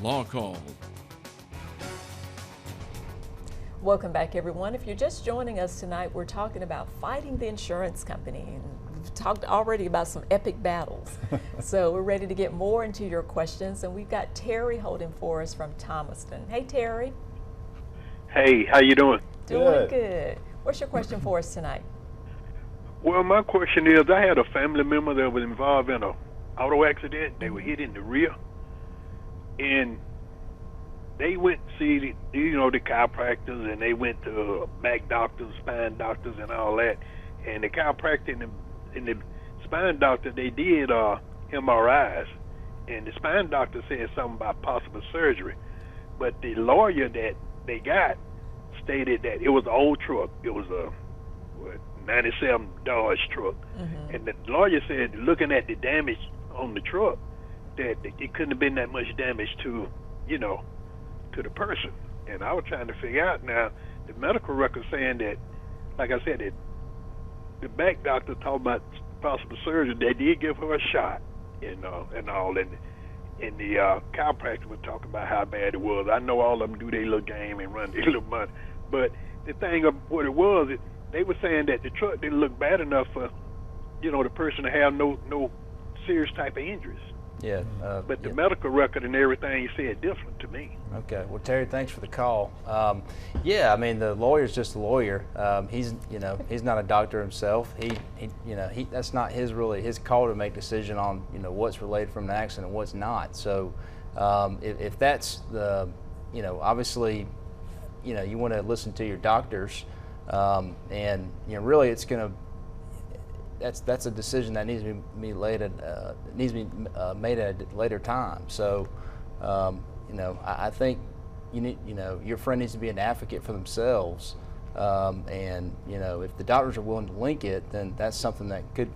Law Call. Welcome back, everyone. If you're just joining us tonight, we're talking about fighting the insurance company. And we've talked already about some epic battles. So we're ready to get more into your questions. And we've got Terry holding for us from Thomaston. Hey, Terry. Hey, how you doing? Doing good. What's your question for us tonight? Well, my question is, I had a family member that was involved in an auto accident. They were hit in the rear. And they went to see the chiropractors, and they went to back doctors, spine doctors, and all that. And the chiropractor and the spine doctor, they did MRIs, and the spine doctor said something about possible surgery. But the lawyer that they got stated that it was an old truck. It was a 97 Dodge truck. And the lawyer said, looking at the damage on the truck, that it couldn't have been that much damage to the person. And I was trying to figure out now, the medical record saying that, like I said, that the back doctor talked about possible surgery. They did give her a shot, and all. And the chiropractor was talking about how bad it was. I know all of them do their little game and run their little money. But the thing of what it was, they were saying that the truck didn't look bad enough for, the person to have no serious type of injuries. Yeah. But the medical record and everything said different to me. Okay. Well, Terry, thanks for the call. Yeah, I mean, the lawyer's just a lawyer. He's not a doctor himself. That's not his call to make decision on, what's related from an accident and what's not. So, if that's the, obviously, you want to listen to your doctors, and really, it's going to. That's a decision that needs to be made at a later time. So, I think your friend needs to be an advocate for themselves, and if the doctors are willing to link it, then that's something that could,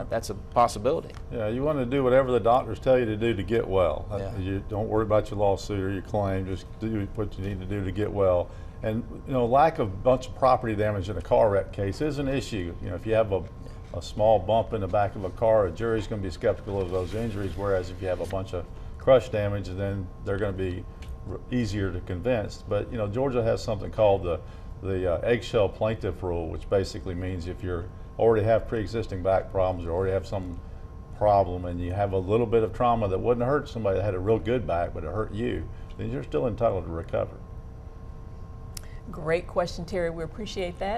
that's a possibility. Yeah, you want to do whatever the doctors tell you to do to get well. Yeah. You don't worry about your lawsuit or your claim. Just do what you need to do to get well. And lack of a bunch of property damage in a car wreck case is an issue. If you have a small bump in the back of a car, a jury's going to be skeptical of those injuries. Whereas if you have a bunch of crush damage, then they're going to be easier to convince. But Georgia has something called the eggshell plaintiff rule, which basically means if you already have pre-existing back problems or already have some problem, and you have a little bit of trauma that wouldn't hurt somebody that had a real good back, but it hurt you, then you're still entitled to recover. Great question, Terry. We appreciate that.